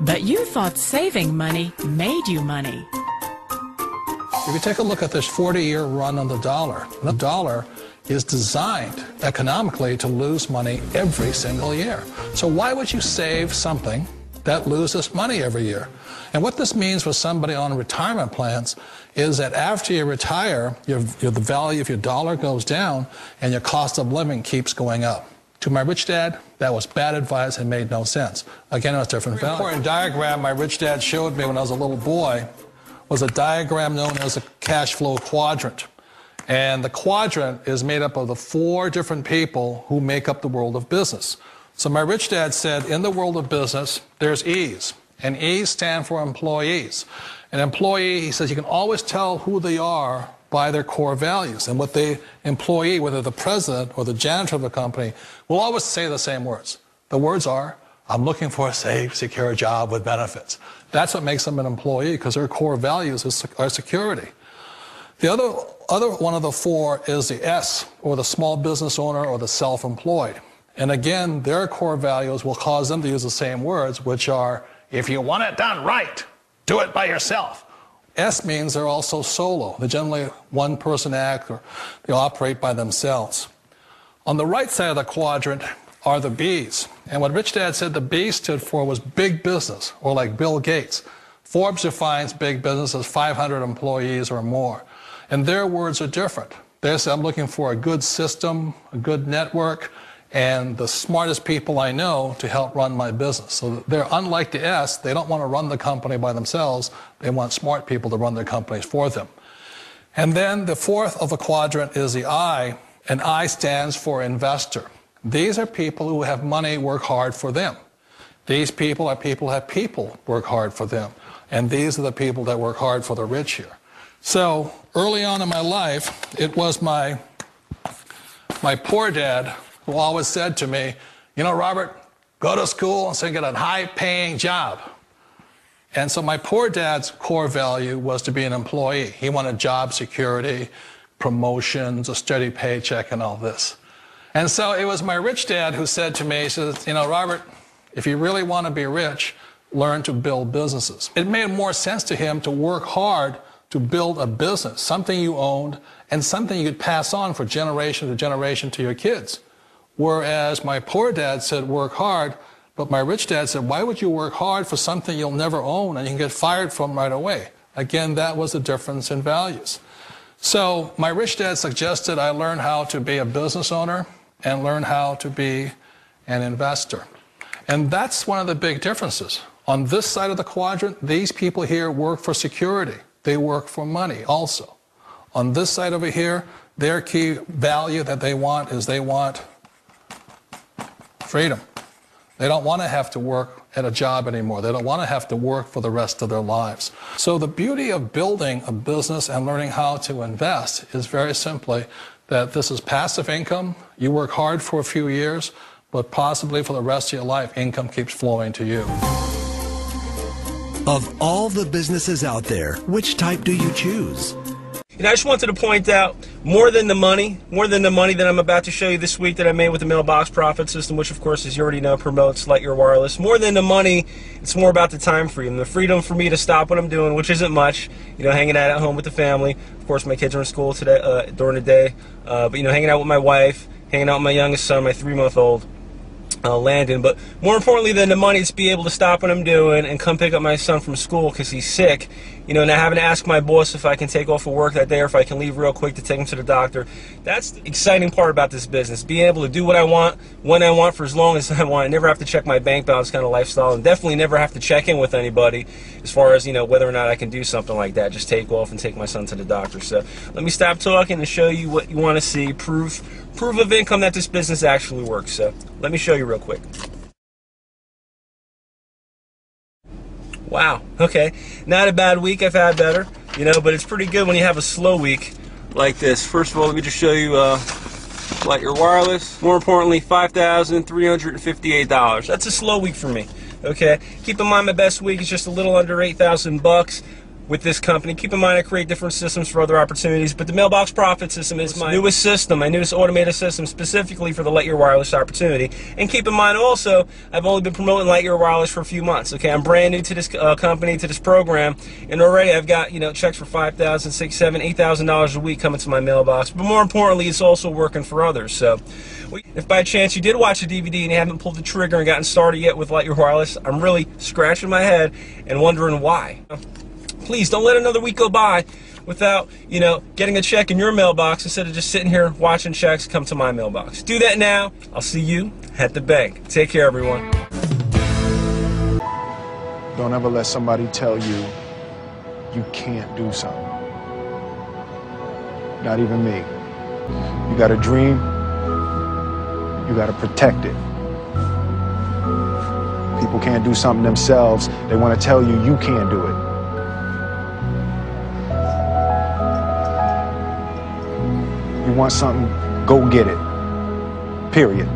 But you thought saving money made you money. If you take a look at this 40-year run on the dollar is designed economically to lose money every single year. So why would you save something that loses money every year? And what this means for somebody on retirement plans is that after you retire, the value of your dollar goes down and your cost of living keeps going up. To my rich dad, that was bad advice and made no sense. Again, it was different value. An important diagram my rich dad showed me when I was a little boy was a diagram known as a cash flow quadrant. And the quadrant is made up of the 4 different people who make up the world of business. So my rich dad said, in the world of business, there's E's. And E's stand for employees. An employee, he says, you can always tell who they are by their core values. And what the employee, whether the president or the janitor of the company, will always say the same words. The words are, I'm looking for a safe, secure job with benefits. That's what makes them an employee, because their core values are security. The other one of the 4 is the S, or the small business owner or the self-employed. And again, their core values will cause them to use the same words, which are, if you want it done right, do it by yourself. S means they're also solo. They're generally one-person act, or they operate by themselves. On the right side of the quadrant are the B's. And what Rich Dad said the B stood for was big business, or like Bill Gates. Forbes defines big business as 500 employees or more. And their words are different. They say, I'm looking for a good system, a good network, and the smartest people I know to help run my business. So they're unlike the S. They don't want to run the company by themselves. They want smart people to run their companies for them. And then the 4th of the quadrant is the I, and I stands for investor. These are people who have money work hard for them. These people are people who have people work hard for them. And these are the people that work hard for the rich here. So early on in my life, it was my poor dad who always said to me, you know, Robert, go to school and so get a high-paying job. And so my poor dad's core value was to be an employee. He wanted job security, promotions, a steady paycheck, and all this. And so it was my rich dad who said to me, he says, you know, Robert, if you really want to be rich, learn to build businesses. It made more sense to him to work hard to build a business, something you owned and something you could pass on for generation to generation to your kids. Whereas my poor dad said work hard, but my rich dad said, why would you work hard for something you'll never own and you can get fired from right away? Again, that was the difference in values. So my rich dad suggested I learn how to be a business owner and learn how to be an investor. And that's one of the big differences. On this side of the quadrant, these people here work for security. They work for money also. On this side over here, their key value that they want is they want freedom. They don't want to have to work at a job anymore. They don't want to have to work for the rest of their lives. So the beauty of building a business and learning how to invest is very simply that this is passive income. You work hard for a few years, but possibly for the rest of your life, income keeps flowing to you. Of all the businesses out there, which type do you choose? And I just wanted to point out, more than the money that I'm about to show you this week that I made with the mailbox profit system, which of course, as you already know, promotes Light Your Wireless. More than the money, it's more about the time freedom. The freedom for me to stop what I'm doing, which isn't much, you know, hanging out at home with the family. Of course, my kids are in school today, during the day. But, you know, hanging out with my wife, hanging out with my youngest son, my 3-month-old. Landon, but more importantly than the money, it's be able to stop what I'm doing and come pick up my son from school because he's sick, you know, not having to ask my boss if I can take off of work that day or if I can leave real quick to take him to the doctor. That's the exciting part about this business, being able to do what I want, when I want, for as long as I want. I never have to check my bank balance kind of lifestyle, and definitely never have to check in with anybody as far as, you know, whether or not I can do something like that, just take off and take my son to the doctor. So let me stop talking and show you what you want to see, proof of income that this business actually works. So let me show you real quick. Wow, okay, not a bad week. I've had better, you know, but it's pretty good when you have a slow week like this. First of all, let me just show you Light Your Wireless. More importantly, $5,358. That's a slow week for me. Okay, keep in mind my best week is just a little under $8,000. with this company. Keep in mind I create different systems for other opportunities, but the Mailbox Profit System is my newest system, my newest automated system specifically for the Lightyear Wireless opportunity. And keep in mind also, I've only been promoting Lightyear Wireless for a few months. Okay, I'm brand new to this company, to this program, and already I've got, you know, checks for $5,000, $6,000, $7,000, $8,000 a week coming to my mailbox. But more importantly, it's also working for others. So if by chance you did watch the DVD and you haven't pulled the trigger and gotten started yet with Lightyear Wireless, I'm really scratching my head and wondering why. Please don't let another week go by without, you know, getting a check in your mailbox instead of just sitting here watching checks come to my mailbox. Do that now. I'll see you at the bank. Take care, everyone. Don't ever let somebody tell you you can't do something. Not even me. You got a dream, you got to protect it. People can't do something themselves. They want to tell you you can't do it. You want something, go get it. Period.